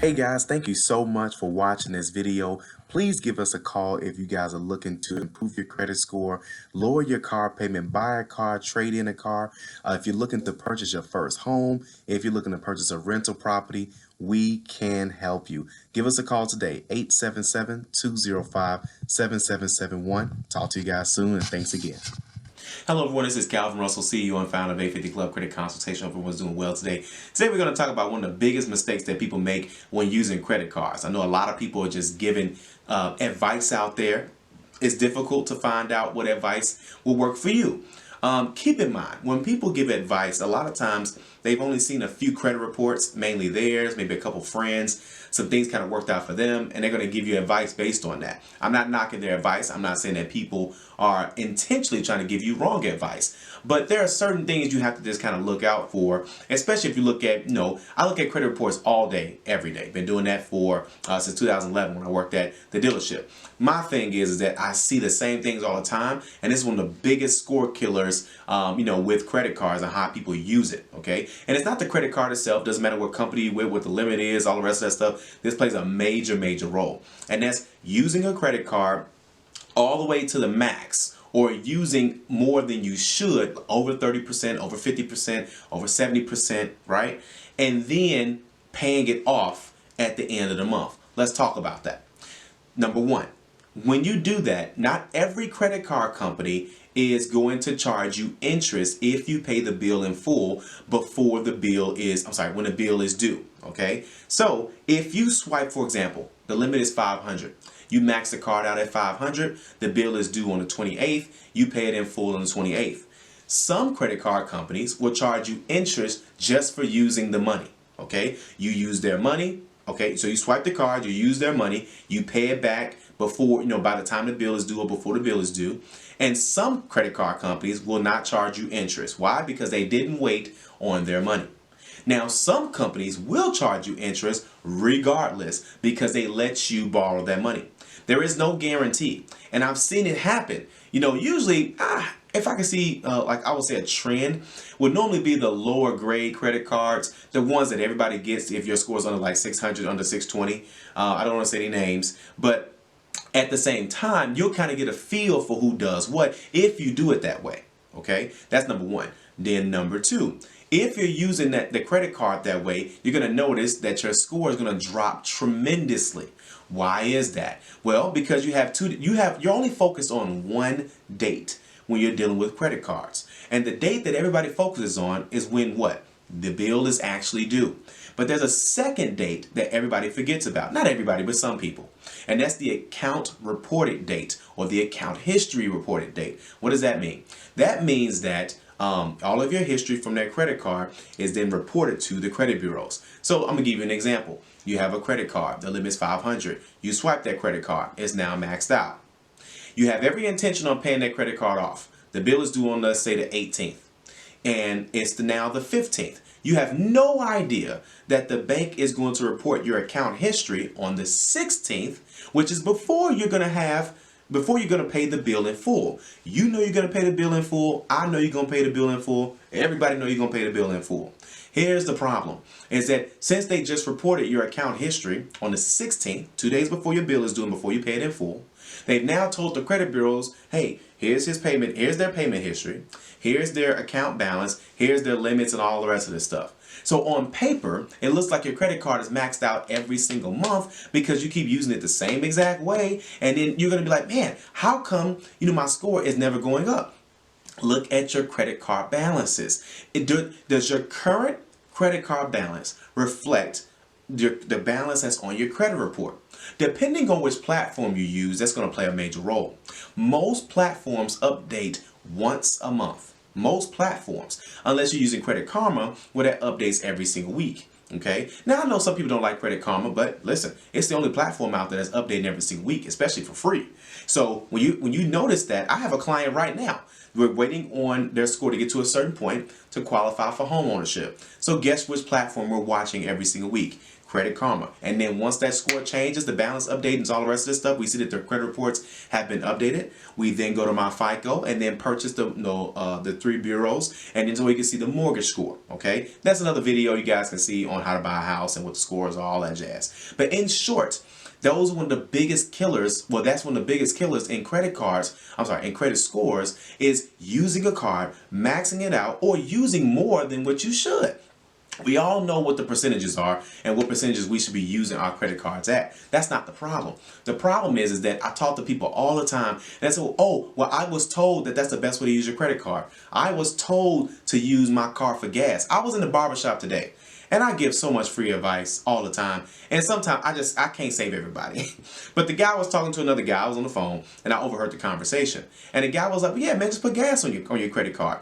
Hey guys, thank you so much for watching this video. Please give us a call if you guys are looking to improve your credit score, lower your car payment, buy a car, trade in a car. If you're looking to purchase your first home, if you're looking to purchase a rental property, we can help you. Give us a call today, 877-205-7771. Talk to you guys soon, and thanks again. Hello everyone, this is Calvin Russell, CEO and founder of 850 Club Credit Consultation. Hope everyone's doing well today. Today we're going to talk about one of the biggest mistakes that people make when using credit cards. I know a lot of people are just giving advice out there. It's difficult to find out what advice will work for you. Keep in mind, when people give advice, a lot of times they've only seen a few credit reports, mainly theirs, maybe a couple friends. Some things kind of worked out for them, and they're going to give you advice based on that. I'm not knocking their advice. I'm not saying that people are intentionally trying to give you wrong advice. But there are certain things you have to just kind of look out for, especially if you look at, I look at credit reports all day, every day. Been doing that for since 2011 when I worked at the dealership. My thing is that I see the same things all the time, and this is one of the biggest score killers, with credit cards and how people use it, okay? And it's not the credit card itself. Doesn't matter what company you're with, what the limit is, all the rest of that stuff. This plays a major, major role. And that's using a credit card all the way to the max, or using more than you should, over 30%, over 50%, over 70%, right? And then paying it off at the end of the month. Let's talk about that. Number one, when you do that, not every credit card company is going to charge you interest if you pay the bill in full before the bill is, when the bill is due, okay? So if you swipe, for example, the limit is 500. You max the card out at 500, the bill is due on the 28th, you pay it in full on the 28th. Some credit card companies will charge you interest just for using the money, okay? You use their money, okay? So you swipe the card, you use their money, you pay it back before, by the time the bill is due or before the bill is due. And some credit card companies will not charge you interest. Why? Because they didn't wait on their money. Now, some companies will charge you interest regardless because they let you borrow that money. There is no guarantee. And I've seen it happen. Usually, if I can see, I would say a trend, would normally be the lower grade credit cards, the ones that everybody gets if your score is under like 600, under 620. I don't want to say any names, but at the same time, you'll kind of get a feel for who does what if you do it that way. Okay, that's number one. Then number two, if you're using the credit card that way, you're going to notice that your score is going to drop tremendously. Why is that? Well, because you're only focused on one date when you're dealing with credit cards. And the date that everybody focuses on is when what? The bill is actually due. But there's a second date that everybody forgets about. Not everybody, but some people. And that's the account reported date, or the account history reported date. What does that mean? That means that all of your history from that credit card is then reported to the credit bureaus. So I'm going to give you an example. You have a credit card. The limit is 500. You swipe that credit card. It's now maxed out. You have every intention on paying that credit card off. The bill is due on, let's say, the 18th. And it's now the 15th. You have no idea that the bank is going to report your account history on the 16th, which is before you're going to pay the bill in full. You know you're going to pay the bill in full. I know you're going to pay the bill in full. Everybody know you're going to pay the bill in full. Here's the problem, is that since they just reported your account history on the 16th, 2 days before your bill is due and before you pay it in full, they've now told the credit bureaus, hey, here's their payment history, here's their account balance, here's their limits and all the rest of this stuff. So on paper, it looks like your credit card is maxed out every single month because you keep using it the same exact way, and then you're going to be like, man, how come my score is never going up? Look at your credit card balances. Does your current credit card balance reflect the balance that's on your credit report? Depending on which platform you use, that's going to play a major role. Most platforms update once a month. Most platforms, unless you're using Credit Karma, where that updates every single week. Okay. Now I know some people don't like Credit Karma, but listen, it's the only platform out there that's updating every single week, especially for free. So when you notice that, I have a client right now. We're waiting on their score to get to a certain point. to qualify for home ownership. So guess which platform we're watching every single week? Credit Karma. And then once that score changes, the balance update and all the rest of this stuff, we see that their credit reports have been updated. We then go to my FICO and then purchase the 3 bureaus, and then so we can see the mortgage score. Okay, that's another video you guys can see on how to buy a house and what the scores are, all that jazz. But in short, those are one of the biggest killers. Well, that's one of the biggest killers in credit cards. I'm sorry, in credit scores, is using a card, maxing it out, or using more than what you should. We all know what the percentages are and what percentages we should be using our credit cards at. That's not the problem. The problem is that I talk to people all the time and I say, oh, well, I was told that that's the best way to use your credit card. I was told to use my car for gas. I was in the barbershop today and I give so much free advice all the time. And sometimes I can't save everybody. But the guy was talking to another guy. I was on the phone and I overheard the conversation. And the guy was like, well, yeah, man, just put gas on your credit card.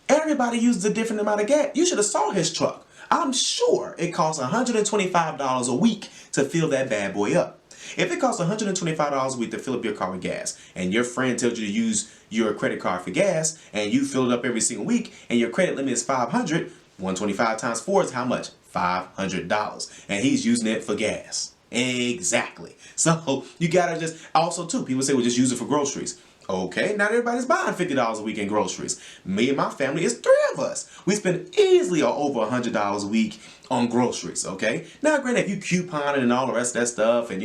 Everybody uses a different amount of gas. You should have saw his truck. I'm sure it costs $125 a week to fill that bad boy up. If it costs $125 a week to fill up your car with gas, and your friend tells you to use your credit card for gas, and you fill it up every single week, and your credit limit is $500, 125 times 4 is how much? $500. And he's using it for gas. Exactly. So you gotta just, also too, people say, well, just use it for groceries. Okay, not everybody's buying $50 a week in groceries. Me and my family, it's 3 of us. We spend easily over $100 a week on groceries, okay? Now, granted, if you couponing and all the rest of that stuff and,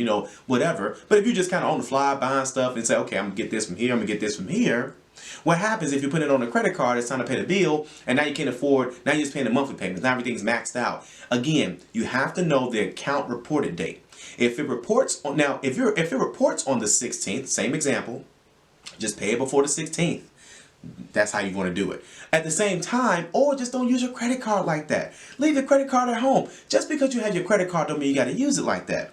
whatever, but if you just kind of on the fly buying stuff and say, okay, I'm going to get this from here, I'm going to get this from here, what happens if you put it on a credit card, it's time to pay the bill, and now you can't afford, now you're just paying the monthly payments, now everything's maxed out. Again, you have to know the account reported date. If it reports on, now, if it reports on the 16th, same example, just pay it before the 16th. That's how you want to do it. At the same time, or just don't use your credit card like that. Leave your credit card at home. Just because you have your credit card don't mean you got to use it like that.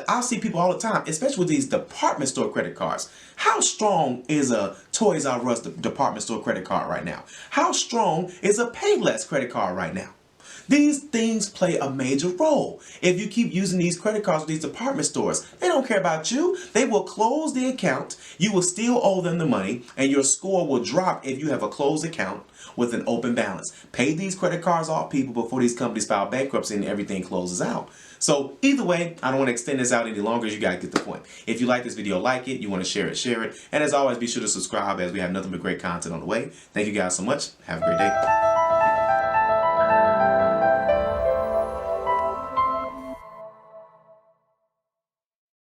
I'll see people all the time, especially with these department store credit cards. How strong is a Toys R Us department store credit card right now? How strong is a Payless credit card right now? These things play a major role. If you keep using these credit cards with these department stores, they don't care about you. They will close the account. You will still owe them the money, and your score will drop if you have a closed account with an open balance. Pay these credit cards off, people, before these companies file bankruptcy and everything closes out. So either way, I don't want to extend this out any longer. You guys get the point. If you like this video, like it. You want to share it. And as always, be sure to subscribe as we have nothing but great content on the way. Thank you guys so much. Have a great day.